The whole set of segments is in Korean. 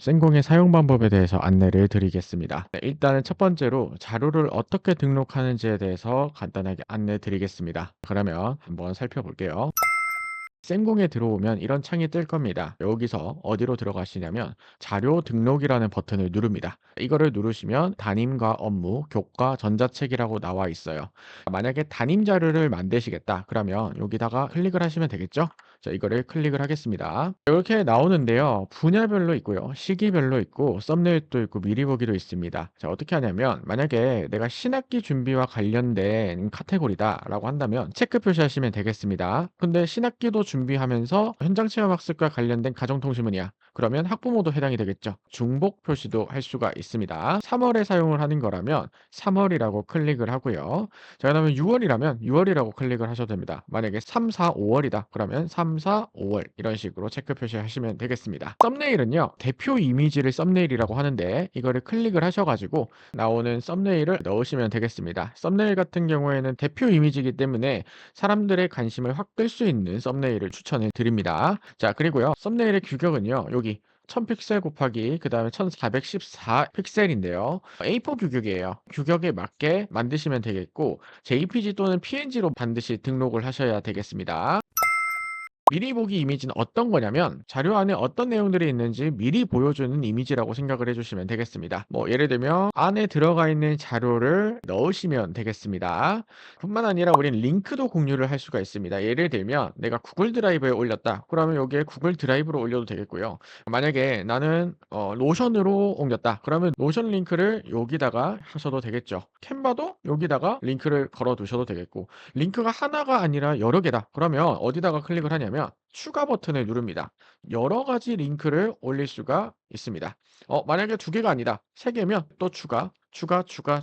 생공의 사용 방법에 대해서 안내를 드리겠습니다. 네, 일단은 첫 번째로 자료를 어떻게 등록하는지에 대해서 간단하게 안내 드리겠습니다. 그러면 한번 살펴볼게요. 생공에 들어오면 이런 창이 뜰 겁니다. 여기서 어디로 들어가시냐면 자료 등록이라는 버튼을 누릅니다. 이거를 누르시면 담임과 업무, 교과, 전자책이라고 나와 있어요. 만약에 담임 자료를 만드시겠다. 그러면 여기다가 클릭을 하시면 되겠죠? 자, 이거를 클릭을 하겠습니다. 이렇게 나오는데요. 분야별로 있고요. 시기별로 있고 썸네일도 있고 미리 보기도 있습니다. 자, 어떻게 하냐면 만약에 내가 신학기 준비와 관련된 카테고리다라고 한다면 체크 표시하시면 되겠습니다. 근데 신학기도 준비하면서 현장 체험 학습과 관련된 가정통신문이야. 그러면 학부모도 해당이 되겠죠. 중복 표시도 할 수가 있습니다. 3월에 사용을 하는 거라면 3월이라고 클릭을 하고요. 자, 그다음에 6월이라면 6월이라고 클릭을 하셔도 됩니다. 만약에 3, 4, 5월이다. 그러면 3, 4, 5월 이런 식으로 체크 표시하시면 되겠습니다. 썸네일은요. 대표 이미지를 썸네일이라고 하는데 이거를 클릭을 하셔가지고 나오는 썸네일을 넣으시면 되겠습니다. 썸네일 같은 경우에는 대표 이미지이기 때문에 사람들의 관심을 확 끌 수 있는 썸네일을 추천을 드립니다. 자, 그리고요. 썸네일의 규격은요. 여기 1000픽셀 곱하기 그다음에 1414 픽셀인데요. A4 규격이에요. 규격에 맞게 만드시면 되겠고 JPG 또는 PNG로 반드시 등록을 하셔야 되겠습니다. 미리 보기 이미지는 어떤 거냐면 자료 안에 어떤 내용들이 있는지 미리 보여주는 이미지라고 생각을 해주시면 되겠습니다. 뭐 예를 들면 안에 들어가 있는 자료를 넣으시면 되겠습니다. 뿐만 아니라 우린 링크도 공유를 할 수가 있습니다. 예를 들면 내가 구글 드라이브에 올렸다. 그러면 여기에 구글 드라이브로 올려도 되겠고요. 만약에 나는 노션으로 옮겼다. 그러면 노션 링크를 여기다가 하셔도 되겠죠. 캔바도 여기다가 링크를 걸어 두셔도 되겠고 링크가 하나가 아니라 여러 개다. 그러면 어디다가 클릭을 하냐면 추가 버튼을 누릅니다. 여러 가지 링크를 올릴 수가 있습니다. 만약에 두 개가 아니다. 세 개면 또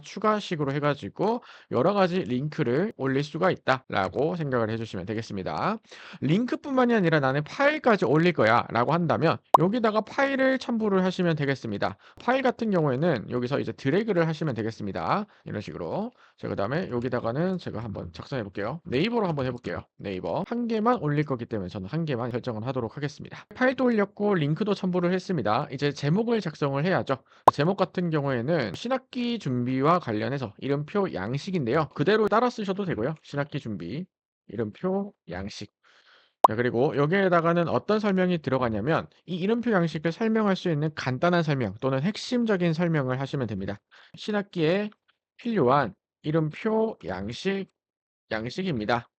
추가식으로 해가지고 여러 가지 링크를 올릴 수가 있다라고 생각을 해주시면 되겠습니다. 링크뿐만이 아니라 나는 파일까지 올릴 거야 라고 한다면 여기다가 파일을 첨부를 하시면 되겠습니다. 파일 같은 경우에는 여기서 이제 드래그를 하시면 되겠습니다. 이런 식으로. 자, 그 다음에 여기다가는 제가 한번 작성해 볼게요. 네이버로 한번 해볼게요. 네이버. 한 개만 올릴 거기 때문에 저는 한 개만 설정을 하도록 하겠습니다. 파일도 올렸고 링크도 첨부를 했습니다. 이제 제목을 작성을 해야죠. 제목 같은 경우에는 신학기 준비와 관련해서 이름표 양식인데요. 그대로 따라 쓰셔도 되고요. 신학기 준비, 이름표 양식. 자, 그리고 여기에다가는 어떤 설명이 들어가냐면 이 이름표 양식을 설명할 수 있는 간단한 설명 또는 핵심적인 설명을 하시면 됩니다. 신학기에 필요한 이름표 양식입니다.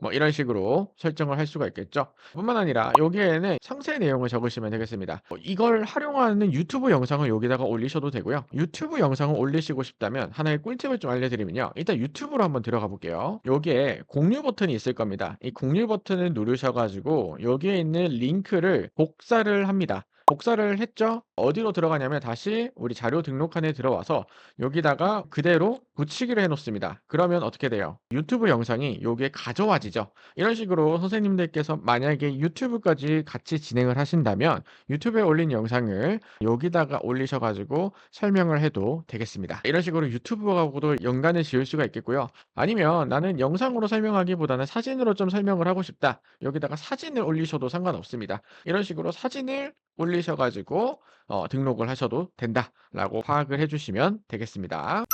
뭐 이런 식으로 설정을 할 수가 있겠죠. 뿐만 아니라 여기에는 상세 내용을 적으시면 되겠습니다. 이걸 활용하는 유튜브 영상을 여기다가 올리셔도 되고요. 유튜브 영상을 올리시고 싶다면 하나의 꿀팁을 좀 알려드리면요. 일단 유튜브로 한번 들어가 볼게요. 여기에 공유 버튼이 있을 겁니다. 이 공유 버튼을 누르셔가지고 여기에 있는 링크를 복사를 합니다. 복사를 했죠? 어디로 들어가냐면 다시 우리 자료 등록칸에 들어와서 여기다가 그대로 붙이기를 해 놓습니다. 그러면 어떻게 돼요? 유튜브 영상이 여기에 가져와지죠. 이런 식으로 선생님들께서 만약에 유튜브까지 같이 진행을 하신다면 유튜브에 올린 영상을 여기다가 올리셔 가지고 설명을 해도 되겠습니다. 이런 식으로 유튜브하고도 연관을 지을 수가 있겠고요. 아니면 나는 영상으로 설명하기보다는 사진으로 좀 설명을 하고 싶다. 여기다가 사진을 올리셔도 상관없습니다. 이런 식으로 사진을 올리셔 가지고 등록을 하셔도 된다라고 파악을 해 주시면 되겠습니다.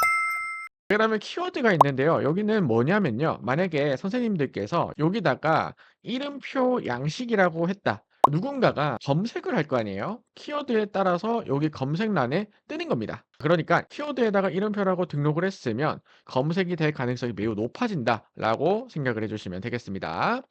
그다음에 키워드가 있는데요. 여기는 뭐냐면요. 만약에 선생님들께서 여기다가 이름표 양식이라고 했다. 누군가가 검색을 할 거 아니에요. 키워드에 따라서 여기 검색란에 뜨는 겁니다. 그러니까 키워드에다가 이름표라고 등록을 했으면 검색이 될 가능성이 매우 높아진다라고 생각을 해주시면 되겠습니다.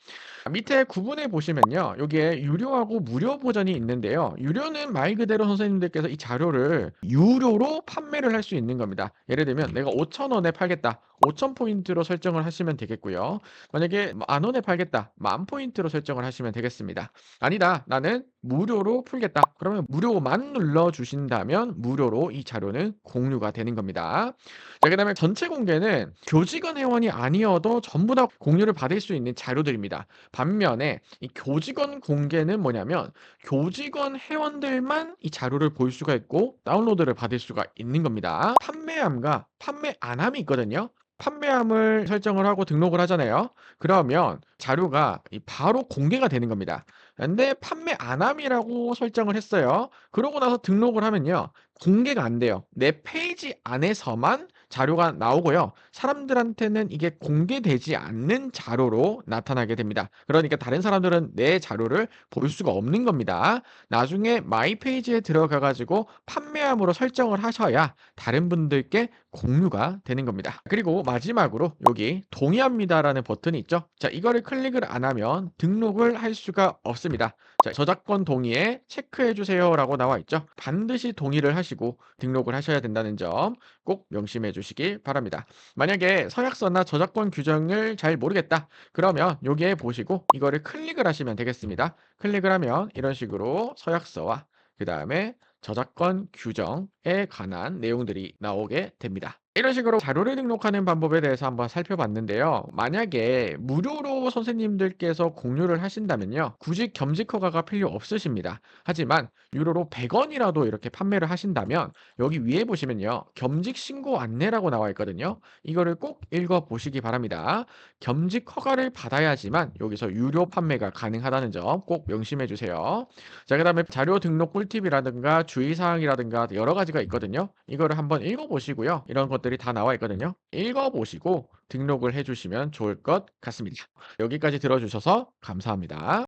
밑에 구분해 보시면요. 여기에 유료하고 무료 버전이 있는데요. 유료는 말 그대로 선생님들께서 이 자료를 유료로 판매를 할 수 있는 겁니다. 예를 들면 내가 5,000원에 팔겠다. 5,000포인트로 설정을 하시면 되겠고요. 만약에 10,000원에 팔겠다. 10,000포인트로 설정을 하시면 되겠습니다. 아니다. 나는 무료로 풀겠다. 그러면 무료만 눌러 주신다면 무료로 이 자료는 공유가 되는 겁니다. 자, 그다음에 전체 공개는 교직원 회원이 아니어도 전부 다 공유를 받을 수 있는 자료들입니다. 반면에 이 교직원 공개는 뭐냐면 교직원 회원들만 이 자료를 볼 수가 있고 다운로드를 받을 수가 있는 겁니다. 판매함과 판매 안함이 있거든요. 판매함을 설정을 하고 등록을 하잖아요. 그러면 자료가 바로 공개가 되는 겁니다. 근데 판매 안함이라고 설정을 했어요. 그러고 나서 등록을 하면요. 공개가 안 돼요. 내 페이지 안에서만 자료가 나오고요. 사람들한테는 이게 공개되지 않는 자료로 나타나게 됩니다. 그러니까 다른 사람들은 내 자료를 볼 수가 없는 겁니다. 나중에 마이 페이지에 들어가 가지고 판매함으로 설정을 하셔야 다른 분들께 공유가 되는 겁니다. 그리고 마지막으로 여기 동의합니다라는 버튼이 있죠. 자, 이거를 클릭을 안 하면 등록을 할 수가 없습니다. 자, 저작권 동의에 체크해 주세요라고 나와 있죠. 반드시 동의를 하시고 등록을 하셔야 된다는 점 꼭 명심해 주시기 바랍니다. 만약에 서약서나 저작권 규정을 잘 모르겠다. 그러면 여기에 보시고 이거를 클릭을 하시면 되겠습니다. 클릭을 하면 이런 식으로 서약서와 그다음에 저작권 규정에 관한 내용들이 나오게 됩니다. 이런 식으로 자료를 등록하는 방법에 대해서 한번 살펴봤는데요. 만약에 무료로 선생님들께서 공유를 하신다면요. 굳이 겸직 허가가 필요 없으십니다. 하지만 유료로 100원이라도 이렇게 판매를 하신다면 여기 위에 보시면요. 겸직 신고 안내라고 나와 있거든요. 이거를 꼭 읽어 보시기 바랍니다. 겸직 허가를 받아야지만 여기서 유료 판매가 가능하다는 점 꼭 명심해 주세요. 자, 그다음에 자료 등록 꿀팁이라든가 주의사항이라든가 여러 가지가 있거든요. 이거를 한번 읽어보시고요. 이런 것들이 다 나와 있거든요. 읽어보시고 등록을 해주시면 좋을 것 같습니다. 여기까지 들어주셔서 감사합니다.